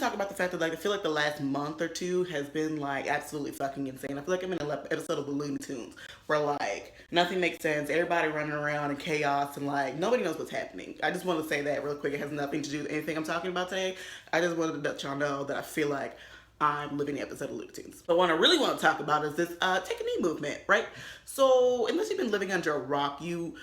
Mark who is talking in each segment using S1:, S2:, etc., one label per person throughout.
S1: talk about the fact that like I feel like the last month or two has been like absolutely fucking insane. I feel like I'm in an episode of the Looney Tunes where like nothing makes sense, everybody running around in chaos and like nobody knows what's happening. I just want to say that real quick. It has nothing to do with anything I'm talking about today. I just wanted to let y'all know that I feel like I'm living the episode of Looney Tunes. But what I really want to talk about is this take a knee movement, right? So unless you've been living under a rock, you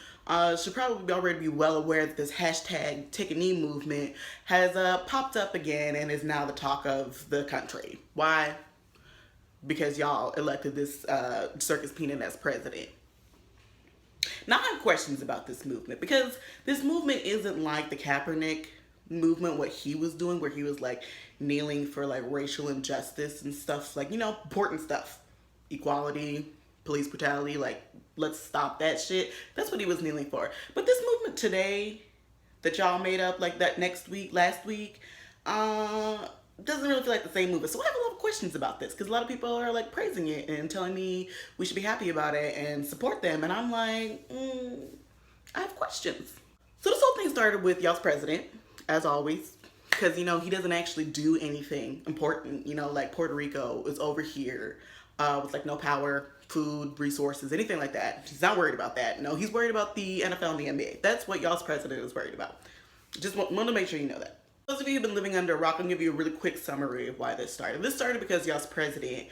S1: should probably already be well aware that this hashtag take a knee movement has popped up again and is now the talk of the country. Why? Because y'all elected this circus peanut as president. Now I have questions about this movement because this movement isn't like the Kaepernick movement, what he was doing, where he was like kneeling for like racial injustice and stuff, like, you know, important stuff, equality, police brutality, like let's stop that shit. That's what he was kneeling for. But this movement today that y'all made up like that last week, doesn't really feel like the same movement. So I have a lot of questions about this because a lot of people are like praising it and telling me we should be happy about it and support them. And I'm like, I have questions. So this whole thing started with y'all's president, as always, because, you know, he doesn't actually do anything important. You know, like Puerto Rico is over here with like no power, food, resources, anything like that. He's not worried about that. No, he's worried about the NFL and the NBA. That's what y'all's president is worried about. Just want to make sure you know that. Those of you who've been living under a rock, I'm going to give you a really quick summary of why this started. This started because y'all's president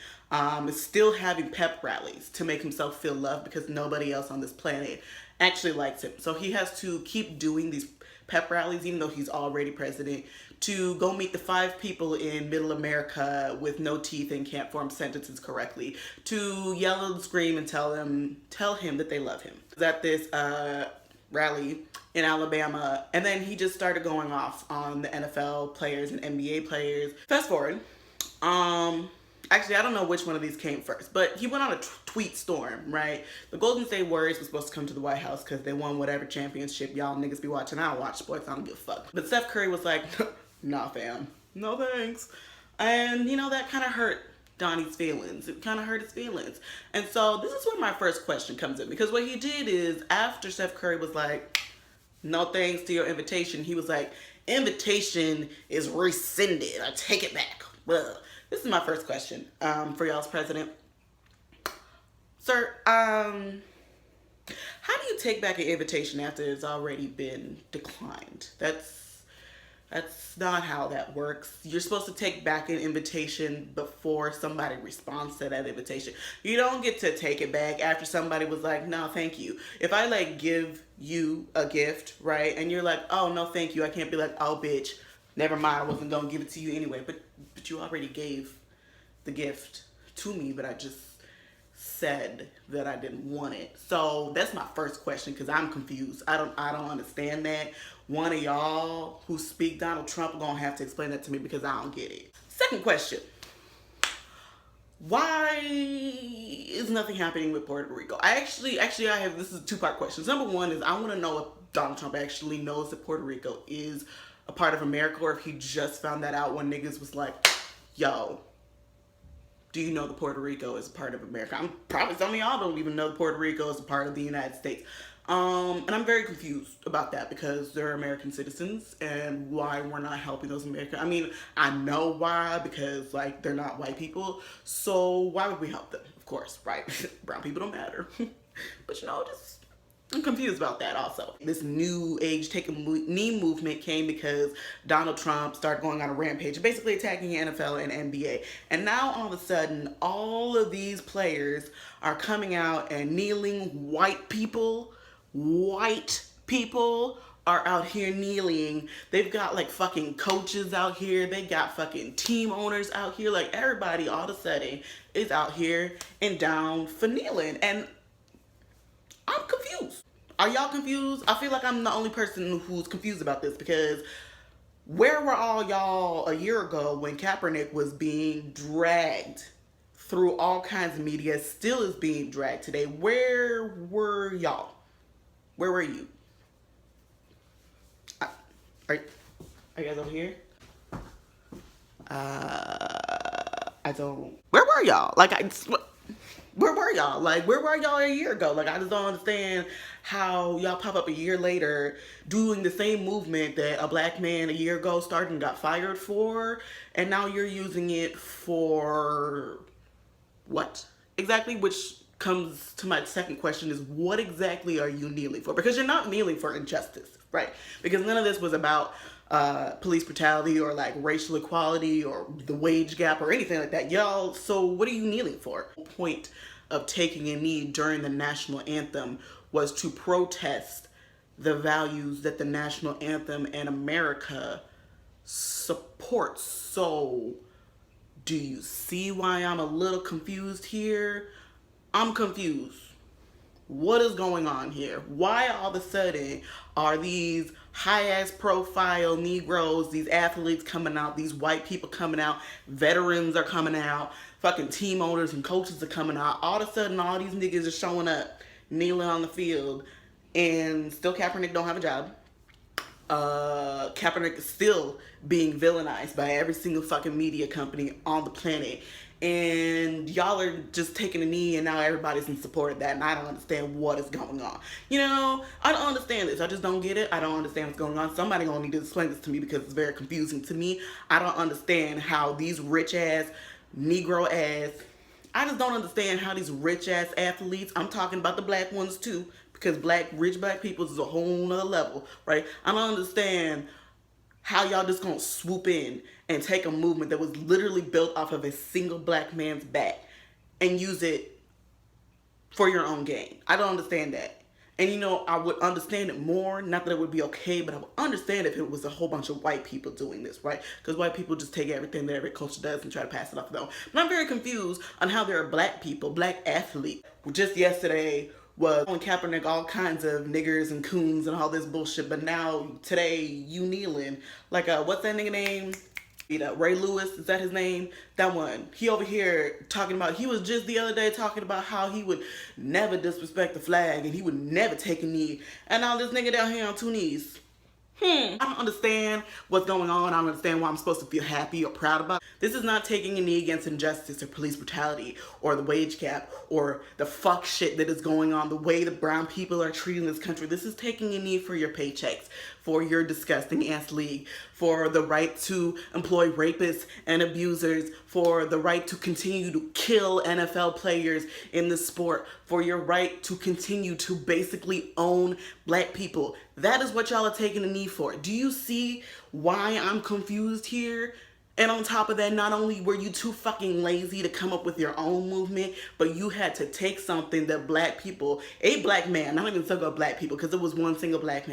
S1: is still having pep rallies to make himself feel loved because nobody else on this planet actually likes him. So he has to keep doing these pep rallies, even though he's already president, to go meet the 5 people in middle America with no teeth and can't form sentences correctly, to yell and scream and tell him that they love him. At this rally in Alabama, and then he just started going off on the NFL players and NBA players. Fast forward, actually I don't know which one of these came first, but he went on a tweet storm, right? The Golden State Warriors were supposed to come to the White House because they won whatever championship y'all niggas be watching. I don't watch sports, I don't give a fuck. But Steph Curry was like, nah fam, no thanks. And you know, that kind of hurt Donnie's feelings. It kind of hurt his feelings. And so this is where my first question comes in, because what he did is after Steph Curry was like, no thanks to your invitation, he was like, invitation is rescinded. I take it back. Well, this is my first question for y'all's president. Sir, how do you take back an invitation after it's already been declined? That's not how that works. You're supposed to take back an invitation before somebody responds to that invitation. You don't get to take it back after somebody was like, no, thank you. If I like give you a gift, right, and you're like, oh, no, thank you, I can't be like, oh, bitch, never mind, I wasn't gonna give it to you anyway. But you already gave the gift to me, but I just said that I didn't want it. So that's my first question, because I'm confused. I don't understand that. One of y'all who speak Donald Trump are gonna have to explain that to me, because I don't get it. Second question. Why is nothing happening with Puerto Rico? I have, this is a 2-part question. Number one is I want to know if Donald Trump actually knows that Puerto Rico is a part of America, or if he just found that out when niggas was like, yo, do you know that Puerto Rico is a part of America? I'm probably some of y'all don't even know that Puerto Rico is a part of the United States. And I'm very confused about that, because they're American citizens, and why we're not helping those Americans. I mean, I know why, because like they're not white people, so why would we help them? Of course, right? Brown people don't matter. But you know, I'm confused about that also. This new age take a knee movement came because Donald Trump started going on a rampage, basically attacking NFL and NBA. And now all of a sudden, all of these players are coming out and kneeling. White people are out here kneeling. They've got like fucking coaches out here. They got fucking team owners out here. Like everybody all of a sudden is out here and down for kneeling. And I'm confused. Are y'all confused? I feel like I'm the only person who's confused about this, because where were all y'all a year ago when Kaepernick was being dragged through all kinds of media, still is being dragged today? Where were y'all? Where were you? Are you guys over here? I don't. Where were y'all? Like, Where were y'all? Like, where were y'all a year ago? Like, I just don't understand how y'all pop up a year later doing the same movement that a black man a year ago started and got fired for, and now you're using it for what exactly? Which comes to my second question is, what exactly are you kneeling for? Because you're not kneeling for injustice, right? Because none of this was about police brutality or like racial equality or the wage gap or anything like that, y'all. So what are you kneeling for? The point of taking a knee during the national anthem was to protest the values that the national anthem and America supports. So do you see why I'm a little confused here? I'm confused. What is going on here? Why all of a sudden are these high-ass profile Negroes, these athletes coming out, these white people coming out, veterans are coming out, fucking team owners and coaches are coming out, all of a sudden all these niggas are showing up, kneeling on the field, and still Kaepernick don't have a job. Kaepernick is still being villainized by every single fucking media company on the planet. And y'all are just taking a knee and now everybody's in support of that, and I don't understand what is going on. You know, I don't understand this. I just don't get it. I don't understand what's going on. Somebody gonna need to explain this to me because it's very confusing to me. I don't understand how these rich ass, Negro ass, I just don't understand how these rich ass athletes, I'm talking about the black ones too, because rich black people is a whole nother level, right? I don't understand how y'all just gonna swoop in and take a movement that was literally built off of a single black man's back and use it for your own gain. I don't understand that. And you know, I would understand it more, not that it would be okay, but I would understand if it was a whole bunch of white people doing this, right? Because white people just take everything that every culture does and try to pass it off to them. But I'm very confused on how there are black people, black athletes. Just yesterday was calling Kaepernick all kinds of niggers and coons and all this bullshit, but now today you kneeling like what's that nigga name? Ray Lewis, is that his name? That one. He over here talking about, he was just the other day talking about how he would never disrespect the flag and he would never take a knee. And now this nigga down here on two knees. I don't understand what's going on. I don't understand why I'm supposed to feel happy or proud about it. This is not taking a knee against injustice or police brutality or the wage gap or the fuck shit that is going on, the way the brown people are treating this country. This is taking a knee for your paychecks, for your disgusting ass league, for the right to employ rapists and abusers, for the right to continue to kill NFL players in the sport, for your right to continue to basically own black people. That is what y'all are taking a knee for. Do you see why I'm confused here? And on top of that, not only were you too fucking lazy to come up with your own movement, but you had to take something that black people, a black man, not even talking about black people, because it was one single black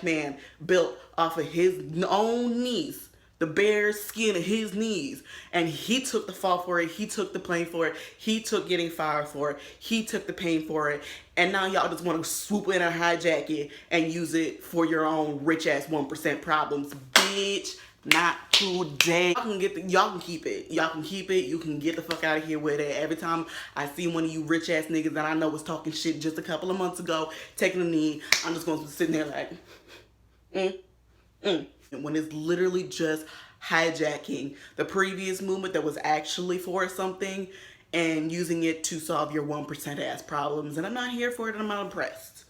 S1: man built off of his own knees, the bare skin of his knees, and he took the fall for it, he took the blame for it, he took getting fired for it, he took the pain for it, and now y'all just want to swoop in and hijack it and use it for your own rich ass 1% problems. Bitch, not today. Y'all can keep it. Y'all can keep it. You can get the fuck out of here with it. Every time I see one of you rich ass niggas that I know was talking shit just a couple of months ago, taking a knee, I'm just gonna be sitting there like, And when it's literally just hijacking the previous movement that was actually for something and using it to solve your 1% ass problems. And I'm not here for it and I'm not impressed.